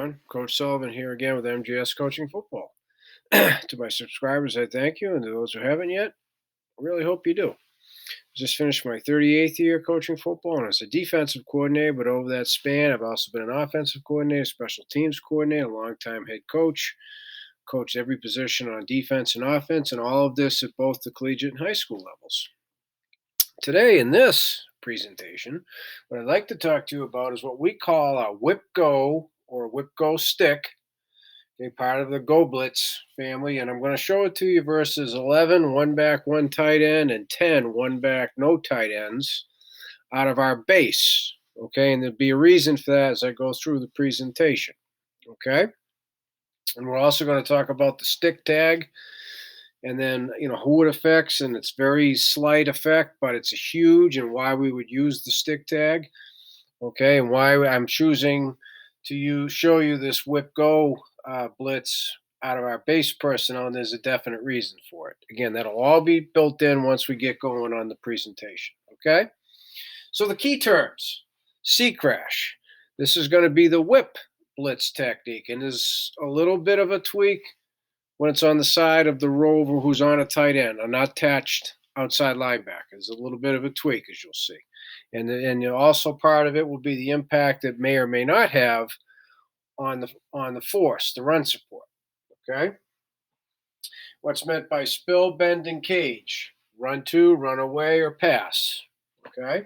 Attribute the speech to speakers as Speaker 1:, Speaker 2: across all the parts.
Speaker 1: everyone. Coach Sullivan here again with MGS Coaching Football. To my subscribers, I thank you, and to those who haven't yet, I really hope you do. Just finished my 38th year coaching football, and as a defensive coordinator, but over that span, I've also been an offensive coordinator, special teams coordinator, longtime head coach, coached every position on defense and offense, and all of this at both the collegiate and high school levels. Today, in this presentation, what I'd like to talk to you about is what we call our whip go or whip go stick, okay, part of the go blitz family. And I'm going to show it to you versus 11, one back, one tight end, and 10, one back, no tight ends out of our base. Okay, and there'll be a reason for that as I go through the presentation. Okay, and we're also going to talk about the stick tag. And then, who it affects, and it's very slight effect, but it's huge, and why we would use the stick tag, okay, and why I'm choosing to show you this whip go blitz out of our base personnel, and there's a definite reason for it. Again, that'll all be built in once we get going on the presentation, okay? So the key terms, C-crash. This is going to be the whip blitz technique, and there's a little bit of a tweak when it's on the side of the rover who's on a tight end, a not attached outside linebacker. There's a little bit of a tweak, as you'll see. And also part of it will be the impact it may or may not have on the force, the run support, okay? What's meant by spill, bend, and cage, run to, run away, or pass, okay?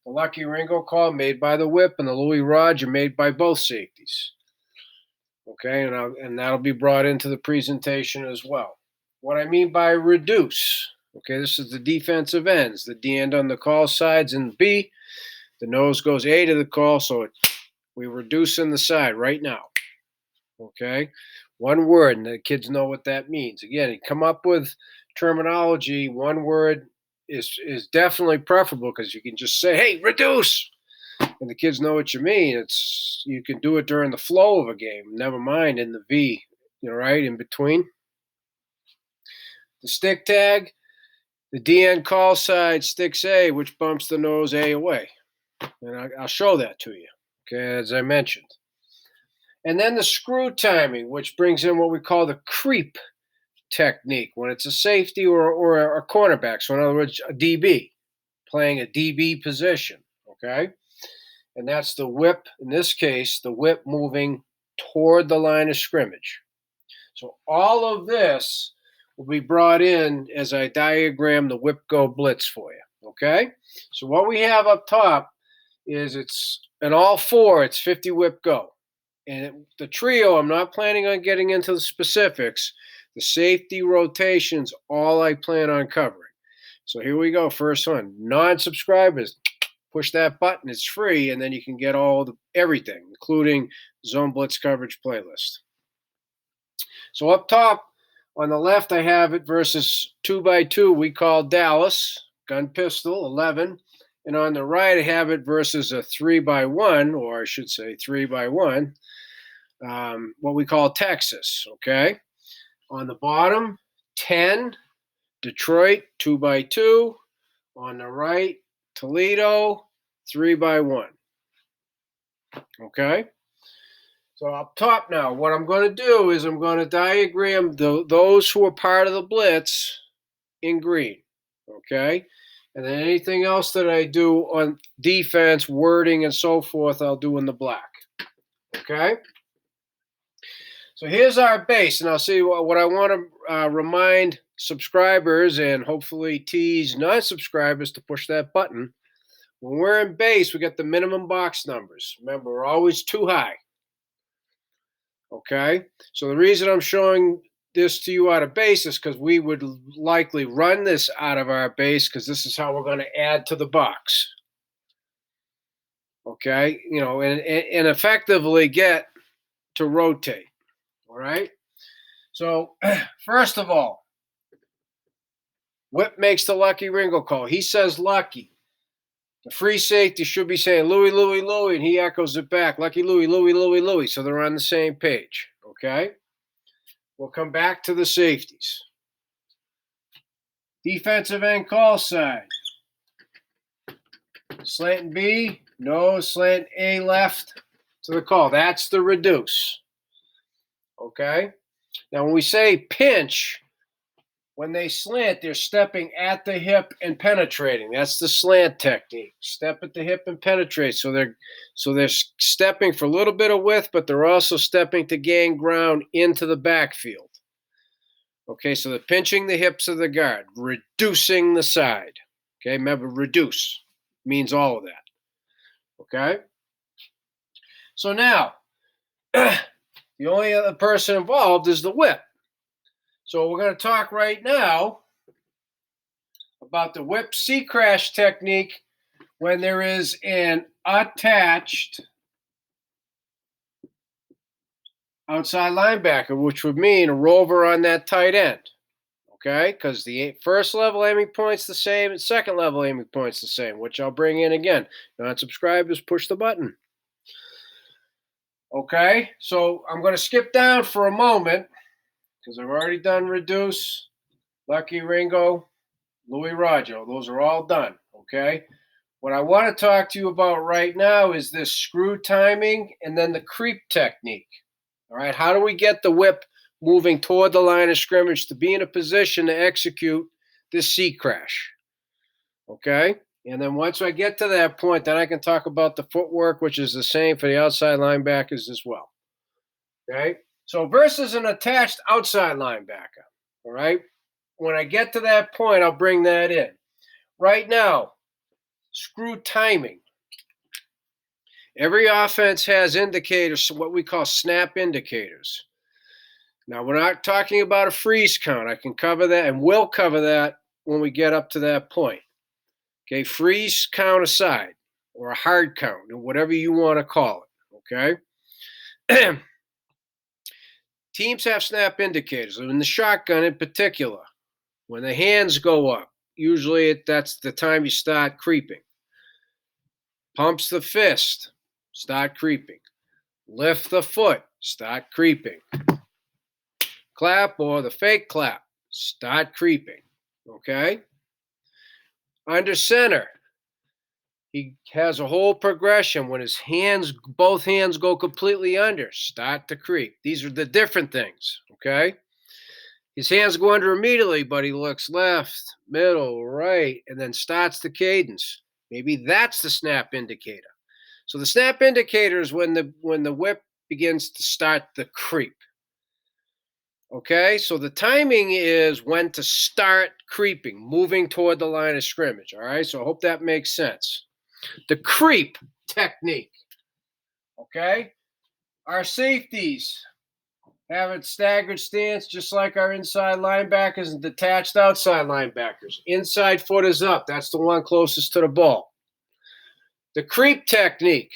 Speaker 1: The Lucky Ringo call made by the whip and the Louis Rod are made by both safeties. Okay, and that'll be brought into the presentation as well. What I mean by reduce, okay, this is the defensive ends, the D end on the call sides and B, the nose goes A to the call, so we're reducing the side right now, okay? One word, and the kids know what that means. Again, you come up with terminology, one word is definitely preferable because you can just say, hey, reduce, and the kids know what you mean. You can do it during the flow of a game, never mind in the V, right in between. The stick tag, the DN call side sticks A, which bumps the nose A away. And I'll show that to you, okay, as I mentioned. And then the screw timing, which brings in what we call the creep technique when it's a safety or a cornerback. So in other words, a DB, playing a DB position, okay? And that's the whip, in this case, the whip moving toward the line of scrimmage. So all of this will be brought in as I diagram the whip go blitz for you, okay? So what we have up top is in all four, it's 50 whip go. And the trio, I'm not planning on getting into the specifics. The safety rotations, all I plan on covering. So here we go, first one. Non-subscribers, push that button, it's free, and then you can get everything, including Zone Blitz coverage playlist. So up top, on the left, I have it versus 2x2, we call Dallas, gun pistol, 11. And on the right, I have it versus a 3x1, or I should say 3x1, what we call Texas, okay? On the bottom, 10, Detroit, 2x2. On the right, Toledo, 3x1. Okay? So up top now, what I'm going to do is I'm going to diagram those who are part of the blitz in green. Okay? And then anything else that I do on defense, wording, and so forth, I'll do in the black. Okay? So here's our base, and I'll see what I want to remind subscribers and hopefully tease non-subscribers to push that button. When we're in base, we get the minimum box numbers. Remember, we're always too high. Okay? So the reason I'm showing this to you out of base is because we would likely run this out of our base because this is how we're going to add to the box. Okay? And effectively get to rotate. All right? So, first of all, Whip makes the Lucky Ringo call. He says Lucky. The free safety should be saying Louie, Louie, Louie, and he echoes it back. Lucky Louie, Louie, Louie, Louie. So they're on the same page, okay? We'll come back to the safeties. Defensive end call side. Slant B, no, slant A left. to the call. That's the reduce. Okay? Now, when we say pinch, when they slant, they're stepping at the hip and penetrating. That's the slant technique. Step at the hip and penetrate. So they're stepping for a little bit of width, but they're also stepping to gain ground into the backfield. Okay, so they're pinching the hips of the guard, reducing the side. Okay, remember, reduce means all of that. Okay? So now, the only other person involved is the whip. So we're going to talk right now about the whip C-crash technique when there is an attached outside linebacker, which would mean a rover on that tight end. Okay? Because the first level aiming point's the same, and second level aiming point's the same, which I'll bring in again. Non-subscribers, push the button. Okay? So I'm going to skip down for a moment because I've already done reduce, Lucky Ringo, Louis Raggio. Those are all done, okay? What I want to talk to you about right now is this screw timing and then the creep technique, all right? How do we get the whip moving toward the line of scrimmage to be in a position to execute this C-crash, okay? And then once I get to that point, then I can talk about the footwork, which is the same for the outside linebackers as well, okay? So versus an attached outside linebacker, all right? When I get to that point, I'll bring that in. Right now, screw timing. Every offense has indicators, what we call snap indicators. Now, we're not talking about a freeze count. I can cover that and will cover that when we get up to that point. Okay, freeze count aside, or a hard count, or whatever you want to call it, okay? Teams have snap indicators, in the shotgun in particular. When the hands go up, usually that's the time you start creeping. Pumps the fist, start creeping. Lift the foot, start creeping. Clap or the fake clap, start creeping, okay? Under center, he has a whole progression. When his hands, both hands go completely under, start to creep. These are the different things, okay? His hands go under immediately, but he looks left, middle, right, and then starts the cadence. Maybe that's the snap indicator. So the snap indicator is when the whip begins to start the creep. Okay, so the timing is when to start creeping, moving toward the line of scrimmage. All right, so I hope that makes sense. The creep technique. Okay, our safeties have a staggered stance just like our inside linebackers and detached outside linebackers. Inside foot is up. That's the one closest to the ball. The creep technique.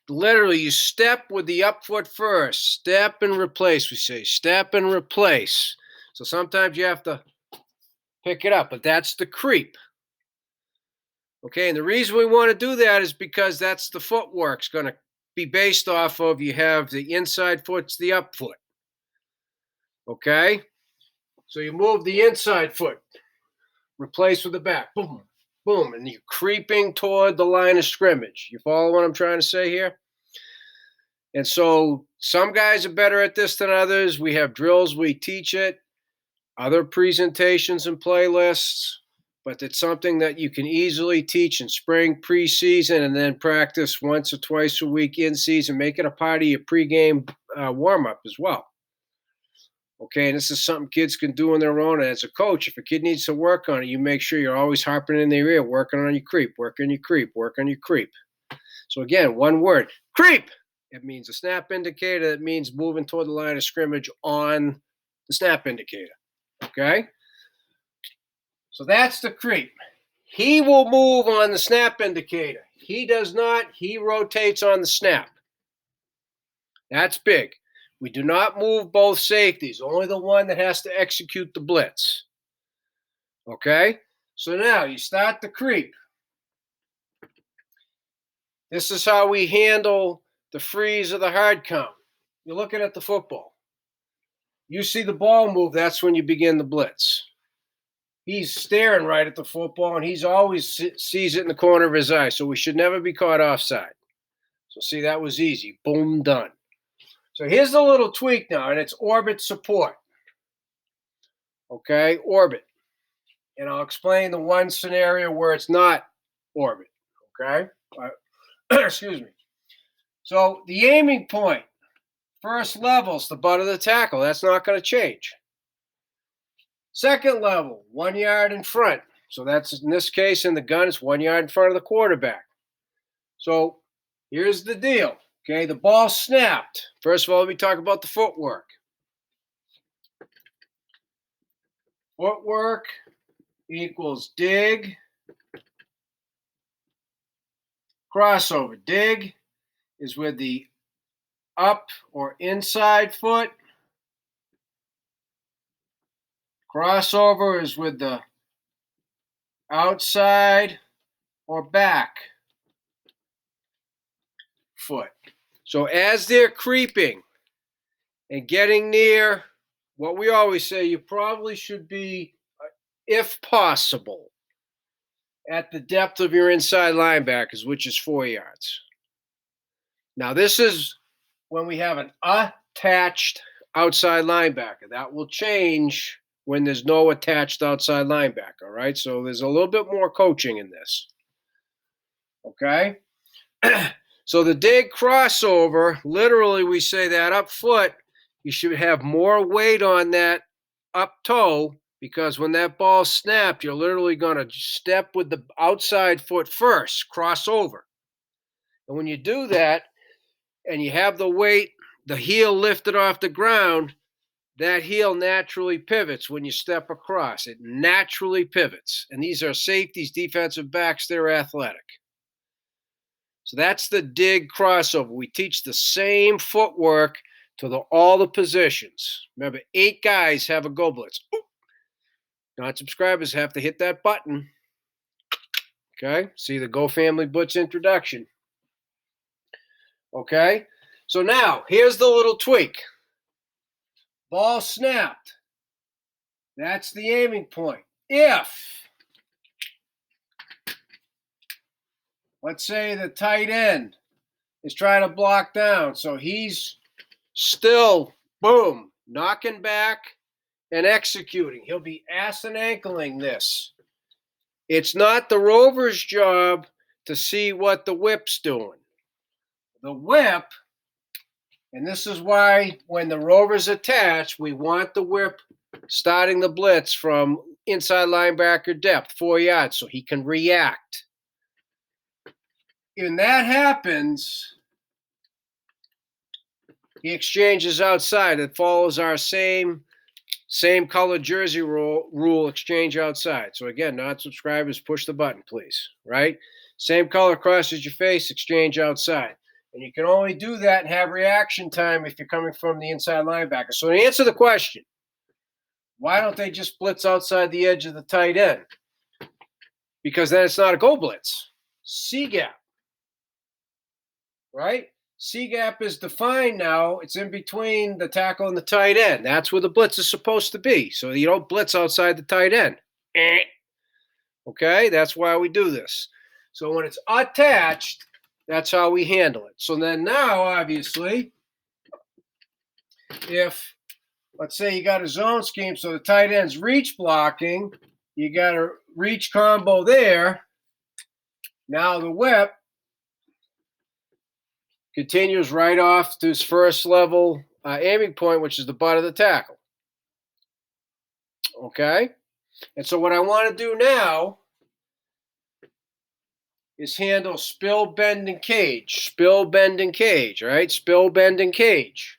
Speaker 1: Literally, you step with the up foot first. Step and replace, we say. Step and replace. So sometimes you have to pick it up, but that's the creep. Okay, and the reason we want to do that is because that's the footwork. It's going to be based off of you have the inside foot's the up foot. Okay? So you move the inside foot. Replace with the back. Boom, boom. And you're creeping toward the line of scrimmage. You follow what I'm trying to say here? And so some guys are better at this than others. We have drills, we teach it, other presentations and playlists, but it's something that you can easily teach in spring, preseason, and then practice once or twice a week in season. Make it a part of your pregame warm-up as well. Okay, and this is something kids can do on their own. And as a coach, if a kid needs to work on it, you make sure you're always harping in their ear, working on your creep, working your creep, working your creep. So again, one word, creep. It means a snap indicator. That means moving toward the line of scrimmage on the snap indicator. Okay? So that's the creep. He will move on the snap indicator. He does not. He rotates on the snap. That's big. We do not move both safeties. Only the one that has to execute the blitz. Okay? So now you start the creep. This is how we handle the freeze or the hard count. You're looking at the football. You see the ball move, that's when you begin the blitz. He's staring right at the football, and he's always sees it in the corner of his eye, so we should never be caught offside. So see, that was easy. Boom, done. So here's the little tweak now, and it's orbit support. Okay, orbit. And I'll explain the one scenario where it's not orbit. Okay, excuse me. So the aiming point, first level is the butt of the tackle. That's not going to change. Second level, 1 yard in front. So that's, in this case, in the gun, it's 1 yard in front of the quarterback. So here's the deal. Okay, the ball snapped. First of all, let me talk about the footwork. Footwork equals dig, crossover. Dig is with the up or inside foot. Crossover is with the outside or back foot. So as they're creeping and getting near, what we always say, you probably should be, if possible, at the depth of your inside linebackers, which is 4 yards. Now, this is when we have an attached outside linebacker. That will change when there's no attached outside linebacker, right? So there's a little bit more coaching in this. Okay? So the dig crossover, literally we say that up foot, you should have more weight on that up toe, because when that ball snapped, you're literally going to step with the outside foot first, cross over. And when you do that and you have the weight, the heel lifted off the ground, that heel naturally pivots when you step across. It naturally pivots. And these are safeties, defensive backs, they're athletic. So that's the dig crossover. We teach the same footwork to all the positions. Remember, 8 guys have a go blitz. Non-subscribers have to hit that button. Okay, see the Go Family Blitz introduction. Okay, so now here's the little tweak. Ball snapped. That's the aiming point. If, let's say, the tight end is trying to block down, so he's still, boom, knocking back and executing. He'll be ass and ankling this. It's not the rover's job to see what the whip's doing. The whip, and this is why when the rover's attached, we want the whip starting the blitz from inside linebacker depth, 4 yards, so he can react. When that happens, he exchanges outside. It follows our same color jersey rule, exchange outside. So again, non-subscribers, push the button, please, right? Same color crosses your face, exchange outside. And you can only do that and have reaction time if you're coming from the inside linebacker. So to answer the question, why don't they just blitz outside the edge of the tight end? Because then it's not a go blitz. C-gap, right? C-gap is defined now. It's in between the tackle and the tight end. That's where the blitz is supposed to be. So you don't blitz outside the tight end. Okay, that's why we do this. So when it's attached, that's how we handle it. So then now, obviously, if, let's say you got a zone scheme, so the tight end's reach blocking, you got a reach combo there. Now the whip continues right off to his first level aiming point, which is the butt of the tackle. Okay? And so what I want to do now is handle spill, bend, and cage. Spill, bend, and cage, right? Spill, bend, and cage.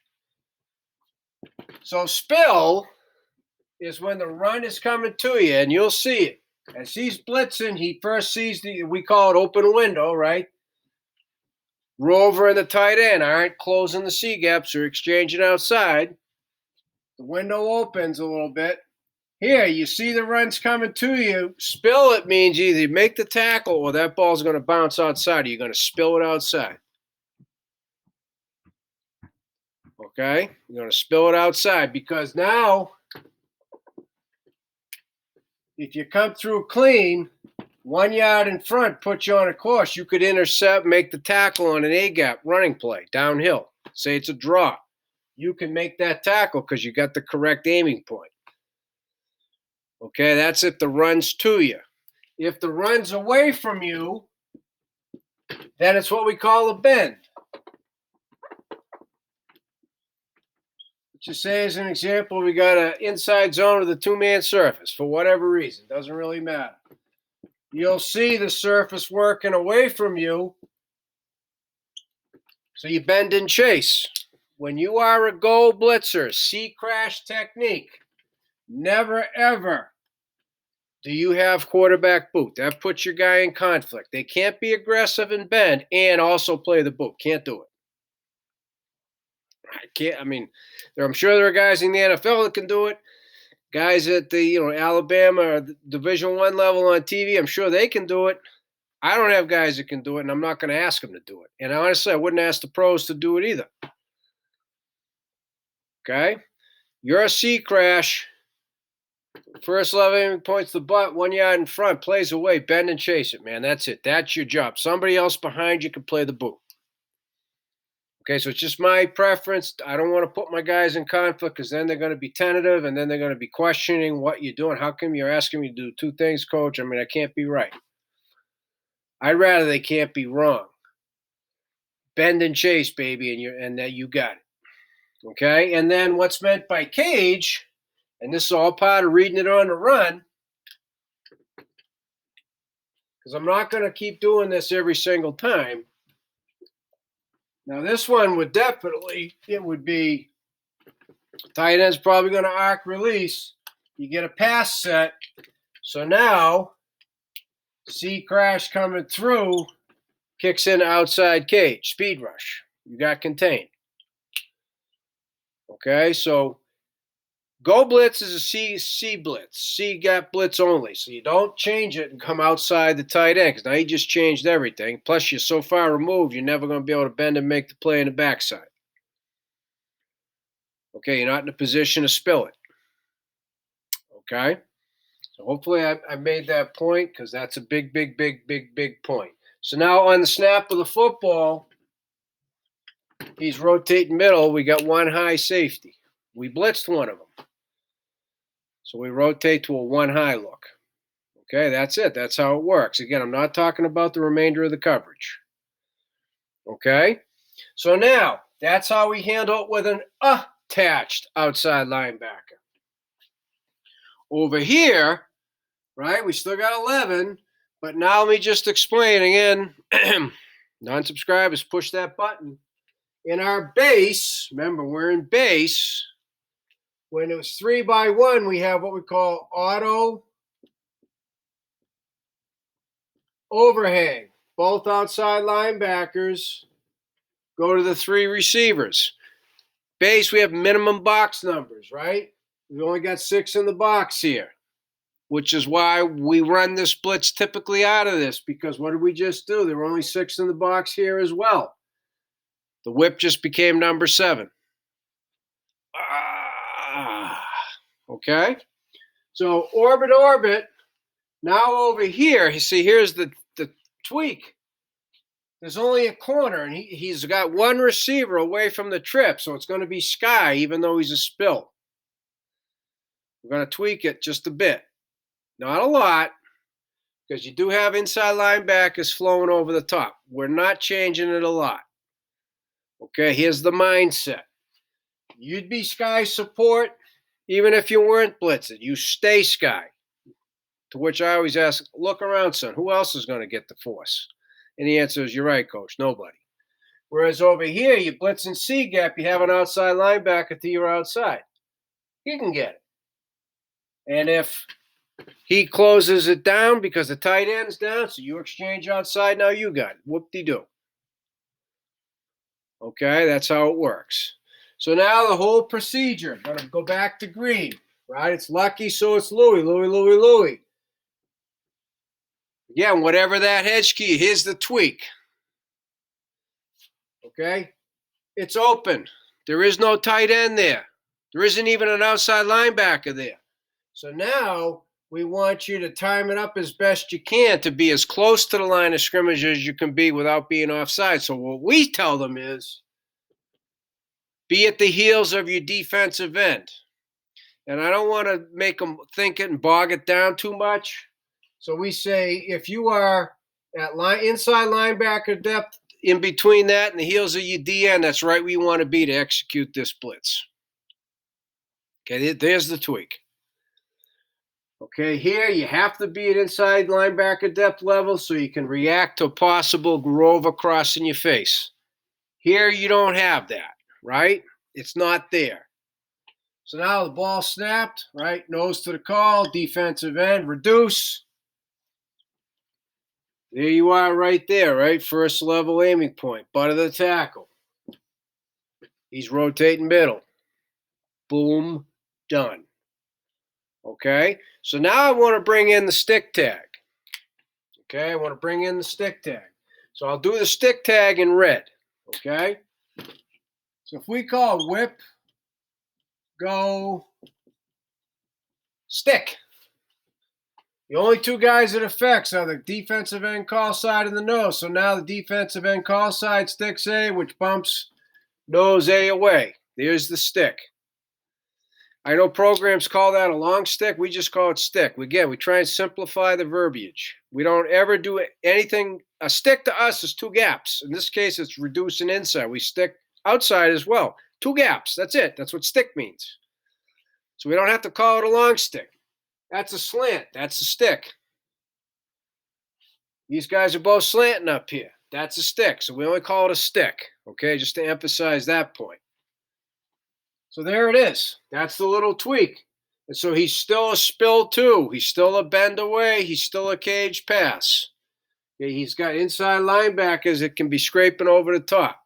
Speaker 1: So spill is when the run is coming to you, and you'll see it. As he's blitzing, he first sees we call it open window, right? Rover and the tight end aren't closing the C-gaps, they're exchanging outside. The window opens a little bit. Here, you see the runs coming to you. Spill it means either you make the tackle or that ball's going to bounce outside. You're going to spill it outside. Okay? You're going to spill it outside because now, if you come through clean, 1 yard in front, put you on a course. You could intercept, make the tackle on an A-gap running play downhill. Say it's a draw. You can make that tackle because you got the correct aiming point. Okay, that's if the run's to you. If the run's away from you, then it's what we call a bend. Just say as an example, we got an inside zone of the two-man surface for whatever reason. Doesn't really matter. You'll see the surface working away from you, so you bend and chase. When you are a goal blitzer, C-crash technique, never ever do you have quarterback boot. That puts your guy in conflict. They can't be aggressive and bend and also play the boot. Can't do it. I can't. I mean, I'm sure there are guys in the NFL that can do it. Guys at the Alabama or the Division I level on TV, I'm sure they can do it. I don't have guys that can do it, and I'm not going to ask them to do it. And honestly, I wouldn't ask the pros to do it either. Okay? You're a C-crash. First love aiming points the butt, 1 yard in front, plays away, bend and chase it, man. That's it. That's your job. Somebody else behind you can play the boot. Okay, so it's just my preference. I don't want to put my guys in conflict because then they're going to be tentative and then they're going to be questioning what you're doing. How come you're asking me to do two things, coach? I mean, I can't be right. I'd rather they can't be wrong. Bend and chase, baby, and that you got it. Okay, and then what's meant by cage, and this is all part of reading it on the run, because I'm not going to keep doing this every single time. Now, this one would definitely, it would be tight end's probably going to arc release. You get a pass set. So now, C-crash coming through, kicks in outside cage, speed rush. You got contained. Okay, so go blitz is a C blitz, C gap blitz only. So you don't change it and come outside the tight end because now you just changed everything. Plus, you're so far removed, you're never going to be able to bend and make the play in the backside. Okay, you're not in a position to spill it. Okay, so hopefully I made that point because that's a big point. So now on the snap of the football, he's rotating middle. We got one high safety. We blitzed one of them. So we rotate to a one high look. Okay, that's it. That's how it works. Again, I'm not talking about the remainder of the coverage. Okay, so now that's how we handle it with an attached outside linebacker. Over here, right, we still got 11, but now let me just explain again. Non-subscribers, push that button. In our base, remember we're in base. When it was 3x1, we have what we call AutoOverhang. Both outside linebackers go to the three receivers. Base, we have minimum box numbers, right? We've only got 6 in the box here, which is why we run this blitz typically out of this, because what did we just do? There were only 6 in the box here as well. The whip just became number 7. Okay? So orbit. Now over here, you see, here's the tweak. There's only a corner, and he's got one receiver away from the trip, so it's going to be Sky, even though he's a spill. We're going to tweak it just a bit. Not a lot, because you do have inside linebackers flowing over the top. We're not changing it a lot. Okay, here's the mindset. You'd be Sky support even if you weren't blitzing. You stay Sky. To which I always ask, look around, son. Who else is going to get the force? And the answer is, you're right, coach, nobody. Whereas over here, you blitz and C gap, you have an outside linebacker to your outside. He can get it. And if he closes it down because the tight end's down, so you exchange outside, now you got it. Whoop-de-doo. Okay, that's how it works. So now the whole procedure, going to go back to green, right? It's Lucky, so it's Louie. Again, whatever that hedge key, here's the tweak. Okay? It's open. There is no tight end there. There isn't even an outside linebacker there. So now we want you to time it up as best you can to be as close to the line of scrimmage as you can be without being offside. So what we tell them is be at the heels of your defensive end. And I don't want to make them think it and bog it down too much. So we say if you are at inside linebacker depth, in between that and the heels of your DN, that's right where you want to be to execute this blitz. Okay, there's the tweak. Okay, here you have to be at inside linebacker depth level so you can react to a possible groove across in your face. Here you don't have that, right? It's not there. So now the ball snapped, right? Nose to the call, defensive end, reduce. There you are right there, right? First level aiming point, butt of the tackle. He's rotating middle. Boom, done. Okay, so now I want to bring in the stick tag. Okay, I want to bring in the stick tag. So I'll do the stick tag in red. Okay, so if we call whip, go, stick. The only two guys it affects are the defensive end call side and the nose. So now the defensive end call side sticks A, which bumps nose A away. There's the stick. I know programs call that a long stick. We just call it stick. Again, we try and simplify the verbiage. We don't ever do anything. A stick to us is two gaps. In this case, it's reducing inside. We stick outside as well. Two gaps. That's it. That's what stick means. So we don't have to call it a long stick. That's a slant. That's a stick. These guys are both slanting up here. That's a stick. So we only call it a stick. Okay, just to emphasize that point. So there it is. That's the little tweak. And so he's still a spill two. He's still a bend away. He's still a cage pass. Okay, he's got inside linebackers that can be scraping over the top.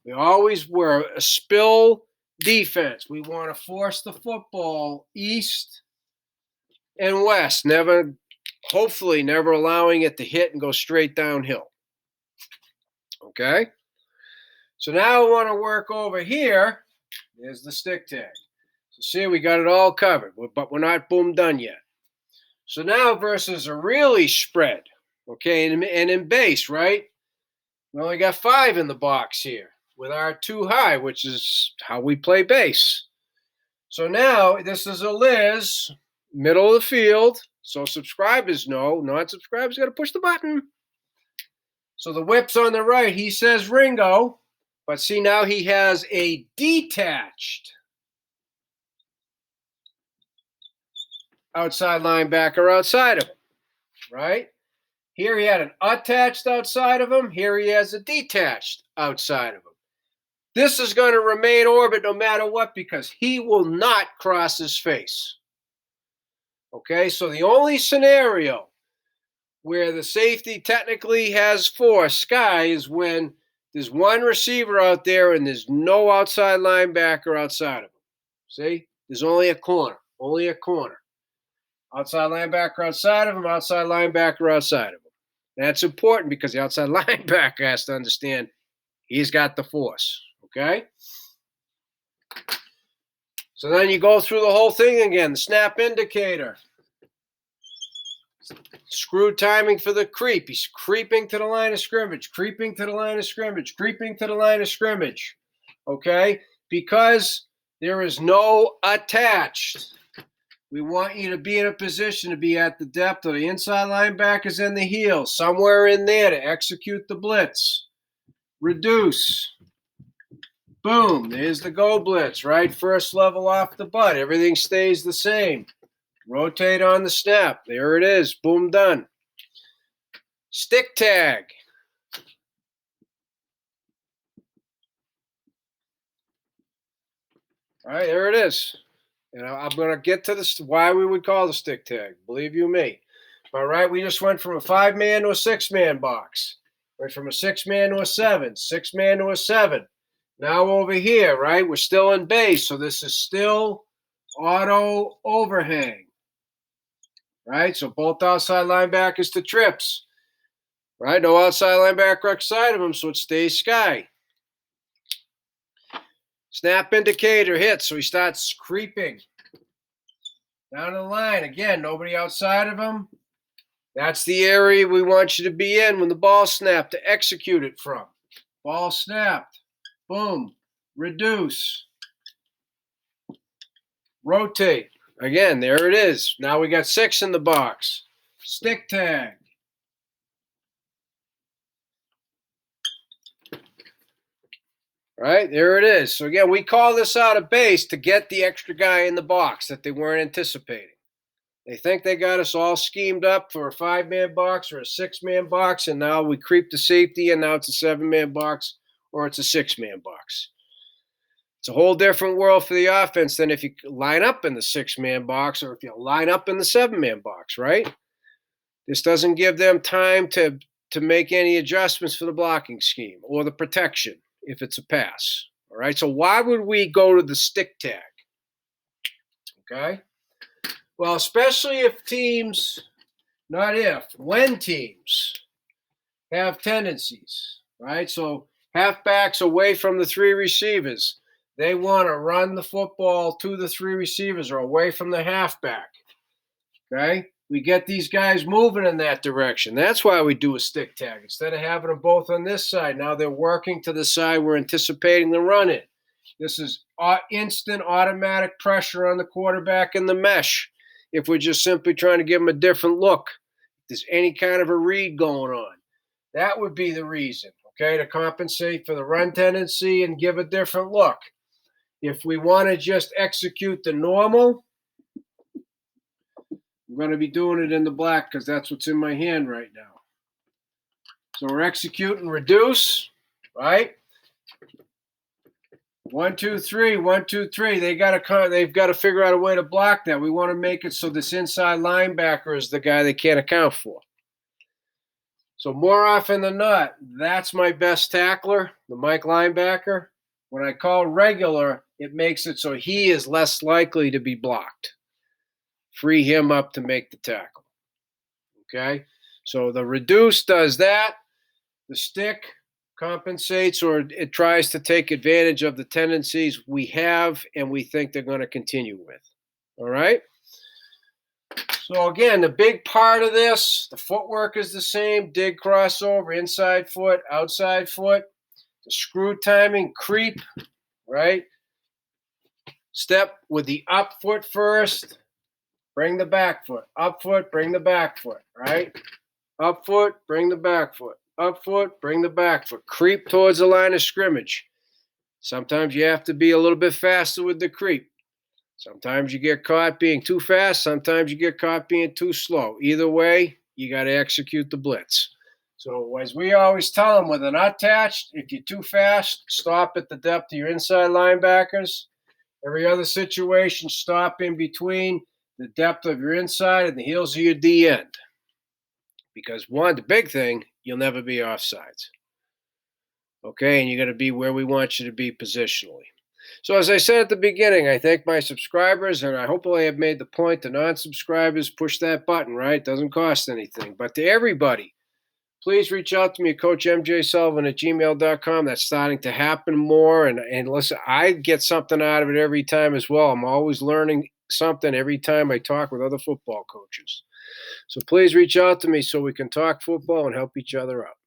Speaker 1: We always wear a spill defense. We want to force the football east and west, hopefully never allowing it to hit and go straight downhill. Okay? So now I want to work over here. There's the stick tag. So see, we got it all covered, but we're not boom done yet. So now versus a really spread, okay, and in base, right? We only got 5 in the box here with our 2 high, which is how we play base. So now this is a Liz, middle of the field. So subscribers know, non-subscribers got to push the button. So the whip's on the right. He says Ringo. But see, now he has a detached outside linebacker outside of him, right? Here he had an attached outside of him. Here he has a detached outside of him. This is going to remain orbit no matter what because he will not cross his face. Okay, so the only scenario where the safety technically has force, Sky, is when there's one receiver out there and there's no outside linebacker outside of him. See? There's only a corner. Only a corner. Outside linebacker outside of him, outside linebacker outside of him. That's important because the outside linebacker has to understand he's got the force. Okay? So then you go through the whole thing again. The snap indicator. Screw timing for the creep. He's creeping to the line of scrimmage, creeping to the line of scrimmage, creeping to the line of scrimmage. Okay? Because there is no attached. We want you to be in a position to be at the depth of the inside linebackers and the heels, somewhere in there to execute the blitz. Reduce. Boom. There's the go blitz, right? First level off the butt. Everything stays the same. Rotate on the snap. There it is. Boom, done. Stick tag. All right, there it is. And I'm going to get to this, why we would call the stick tag. Believe you me. All right, we just went from a 5-man to a 6-man box. Went from a 6-man to a 7, 6-man to a 7. Now over here, right, we're still in base, so this is still auto overhang. Right, so both outside linebackers to trips. Right, no outside linebacker outside of him, so it stays Sky. Snap indicator hits, so he starts creeping. Down the line. Again, nobody outside of him. That's the area we want you to be in when the ball snapped to execute it from. Ball snapped. Boom. Reduce. Rotate. Again, there it is. Now we got 6 in the box. Stick tag. Right, there it is. So again, we call this out of base to get the extra guy in the box that they weren't anticipating. They think they got us all schemed up for a 5-man box or a 6-man box, and now we creep the safety, and now it's a 7-man box or it's a 6-man box. It's a whole different world for the offense than if you line up in the 6-man box or if you line up in the 7-man box, right? This doesn't give them time to make any adjustments for the blocking scheme or the protection if it's a pass. All right, so why would we go to the stick tag? Okay, well, especially if teams, not if, when teams have tendencies, right? So halfbacks away from the 3 receivers, they want to run the football to the 3 receivers or away from the halfback. Okay, we get these guys moving in that direction. That's why we do a stick tag. Instead of having them both on this side, now they're working to the side we're anticipating the run in. This is instant automatic pressure on the quarterback in the mesh if we're just simply trying to give them a different look. If there's any kind of a read going on, that would be the reason, okay, to compensate for the run tendency and give a different look. If we want to just execute the normal, I'm going to be doing it in the black because that's what's in my hand right now. So we're executing reduce, right? 1, 2, 3, 1, 2, 3. They've got to figure out a way to block that. We want to make it so this inside linebacker is the guy they can't account for. So more often than not, that's my best tackler, the Mike linebacker. When I call regular, it makes it so he is less likely to be blocked. Free him up to make the tackle. Okay? So the reduce does that. The stick compensates, or it tries to take advantage of the tendencies we have and we think they're going to continue with. All right? So again, the big part of this, the footwork is the same. Dig, crossover, inside foot, outside foot. The screw timing, creep, right? Step with the up foot first. Bring the back foot. Up foot, bring the back foot, right? Up foot, bring the back foot. Up foot, bring the back foot. Creep towards the line of scrimmage. Sometimes you have to be a little bit faster with the creep. Sometimes you get caught being too fast. Sometimes you get caught being too slow. Either way, you got to execute the blitz. So as we always tell them, with an attached, if you're too fast, stop at the depth of your inside linebackers. Every other situation, stop in between the depth of your inside and the heels of your D end. Because the big thing, you'll never be offsides. Okay, and you're going to be where we want you to be positionally. So as I said at the beginning, I thank my subscribers, and I hopefully have made the point to non-subscribers, push that button, right? It doesn't cost anything. But to everybody, please reach out to me at coachmjsullivan@gmail.com. That's starting to happen more. And listen, I get something out of it every time as well. I'm always learning something every time I talk with other football coaches. So please reach out to me so we can talk football and help each other out.